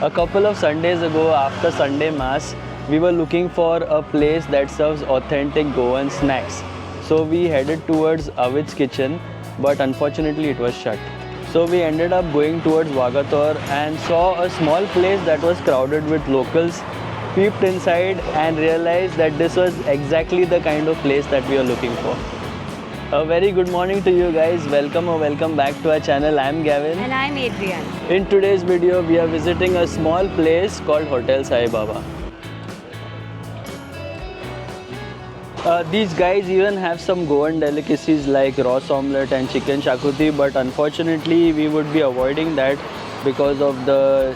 A couple of Sundays ago, after Sunday Mass, we were looking for a place that serves authentic Goan snacks. So we headed towards Avid's kitchen, but unfortunately it was shut. So we ended up going towards Vagator and saw a small place that was crowded with locals, peeped inside and realized that this was exactly the kind of place that we are looking for. A very good morning to you guys. Welcome or welcome back to our channel. I'm Gavin. And I'm Adrian. In today's video, we are visiting a small place called Hotel Sai Baba. These guys even have some Goan delicacies like roast omelette and chicken shakuti, but unfortunately we would be avoiding that because of the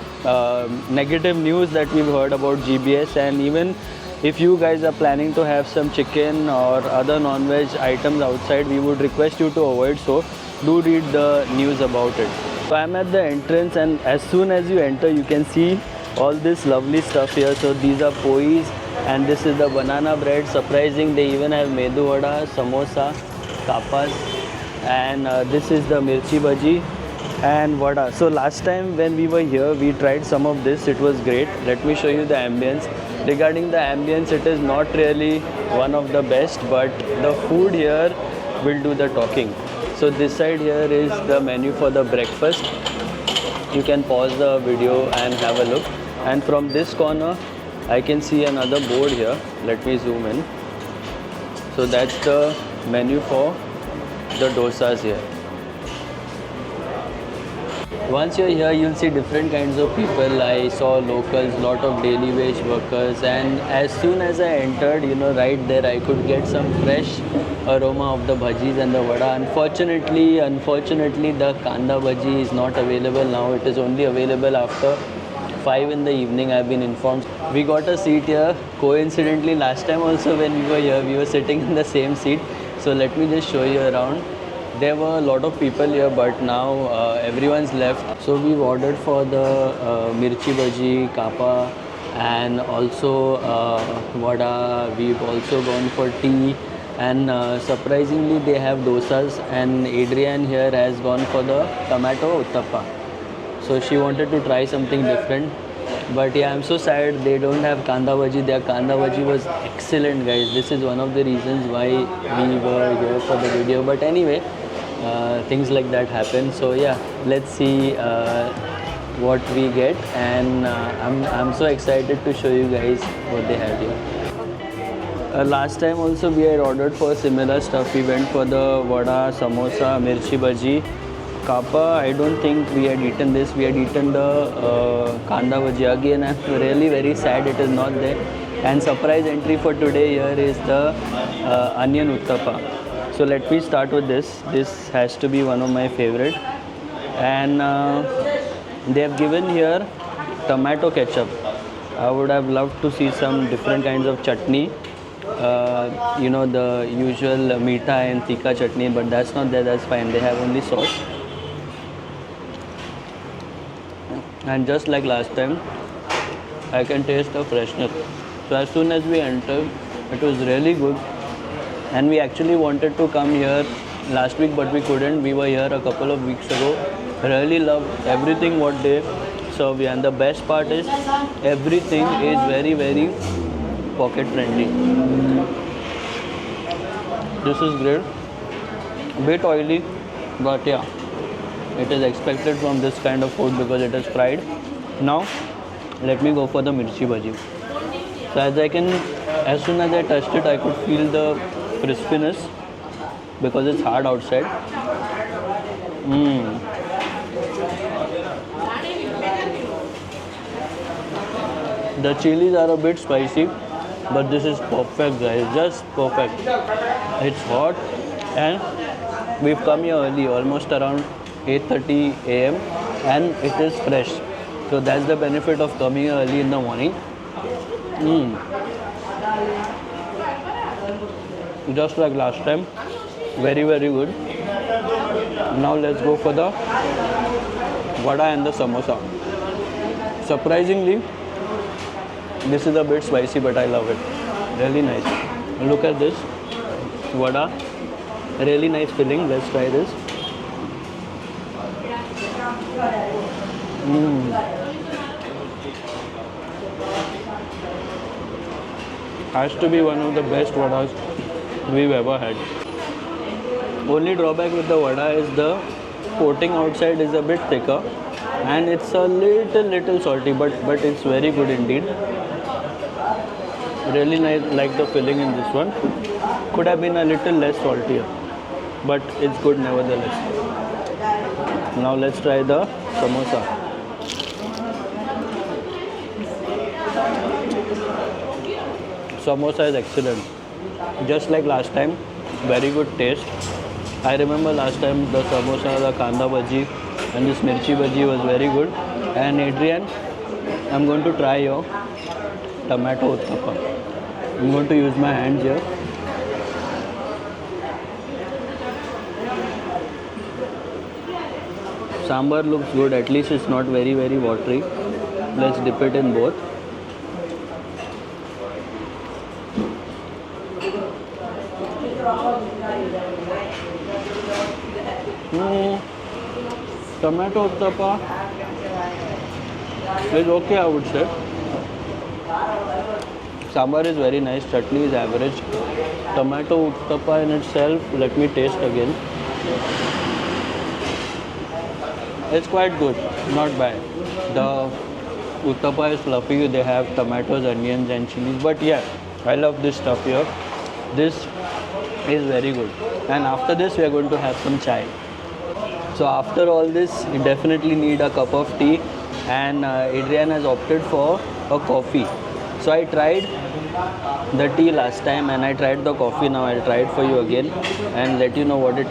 negative news that we've heard about GBS. And even if you guys are planning to have some chicken or other non-veg items outside, we would request you to avoid, so do read the news about it. So I'm at the entrance, and as soon as you enter you can see all this lovely stuff here. So these are pois and this is the banana bread. Surprising, they even have medu vada, samosa, kapas, and this is the mirchi bhaji and vada. So last time when we were here we tried some of this. It was great. Let me show you the ambience. Regarding the ambience, it is not really one of the best, but the food here will do the talking. So this side here is the menu for the breakfast. You can pause the video and have a look. And from this corner I can see another board here. Let me zoom in. So that's the menu for the dosas here. Once you're here, you'll see different kinds of people. I saw locals, lot of daily wage workers, and as soon as I entered, right there I could get some fresh aroma of the bhajis and the vada. Unfortunately, the kanda bhaji is not available now. It is only available after 5 in the evening, I've been informed. We got a seat here. Coincidentally, last time also when we were here, we were sitting in the same seat. So let me just show you around. There were a lot of people here, but now everyone's left. So we've ordered for the mirchi bhaji, kapa, and also vada. We've also gone for tea, and surprisingly they have dosas, and Adrian here has gone for the tomato uttappa. So she wanted to try something different. But yeah, I'm so sad they don't have kanda bhaji. Their kanda bhaji was excellent, guys. This is one of the reasons why we were here for the video. But anyway, things like that happen. So yeah, let's see what we get, and I'm so excited to show you guys what they have here. Last time also we had ordered for similar stuff. We went for the vada, samosa, mirchi bhaji, kapa. I don't think we had eaten this. We had eaten the kanda bhaji. Again, I'm really very sad it is not there. And surprise entry for today here is the onion uttappa. So let me start with this. This has to be one of my favorite. And they have given here tomato ketchup. I would have loved to see some different kinds of chutney. The usual meeta and tikka chutney, but that's not there. That's fine. They have only sauce. And just like last time, I can taste the freshness. So as soon as we entered, it was really good. And we actually wanted to come here last week, but we couldn't. We were here a couple of weeks ago. Really loved everything what they serve here. And the best part is everything is very, very pocket friendly. This is great. Bit oily, but yeah, it is expected from this kind of food because it is fried. Now, let me go for the mirchi bhaji. So as soon as I touched it, I could feel the crispiness because it's hard outside. The chilies are a bit spicy, but this is perfect, guys. Just perfect. It's hot, and we've come here early, almost around 8:30 a.m. and it is fresh. So that's the benefit of coming here early in the morning. Just like last time, very, very good. Now let's go for the vada and the samosa. Surprisingly, this is a bit spicy, but I love it. Really nice. Look at this vada, really nice filling. Let's try this. Has to be one of the best vadas we've ever had. Only drawback with the vada is the coating outside is a bit thicker and it's a little salty, but it's very good indeed. Really nice, like the filling in this one. Could have been a little less saltier, but it's good nevertheless. Now let's try the samosa. Samosa is excellent. Just like last time, very good taste. I remember last time the samosa, the kanda bhaji and this mirchi bhaji was very good. And Adrian, I'm going to try your tomato uttappa. I'm going to use my hands here. Sambar looks good, at least it's not very watery. Let's dip it in both. Tomato uttappa is okay, I would say. Sambar is very nice, chutney is average. Tomato uttappa in itself, let me taste again. It's quite good, not bad. The uttappa is fluffy, they have tomatoes, onions and chilies. But yeah, I love this stuff here. This is very good. And after this, we are going to have some chai. So after all this, you definitely need a cup of tea. And Adrian has opted for a coffee. So I tried the tea last time and I tried the coffee. Now I'll try it for you again and let you know what it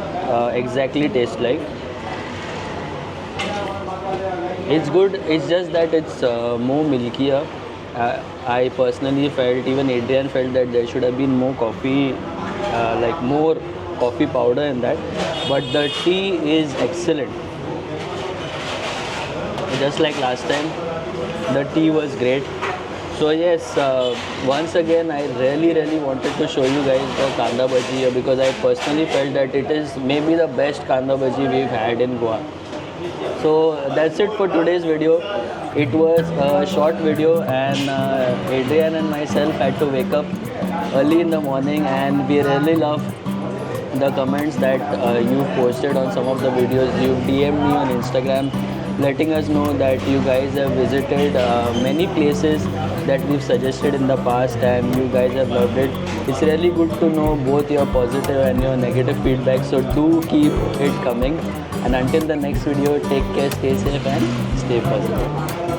exactly tastes like. It's good, it's just that it's more milkier. I personally felt, even Adrian felt that there should have been more coffee, like more coffee powder in that. But the tea is excellent. Just like last time, the tea was great. So yes, once again, I really wanted to show you guys the kanda bhaji here because I personally felt that it is maybe the best kanda bhaji we've had in Goa. So that's it for today's video. It was a short video and Adrian and myself had to wake up early in the morning and we really love the comments that you posted on some of the videos. You DM'd me on Instagram letting us know that you guys have visited many places that we've suggested in the past and you guys have loved it. It's really good to know both your positive and your negative feedback, so do keep it coming. And until the next video, take care, stay safe and stay positive.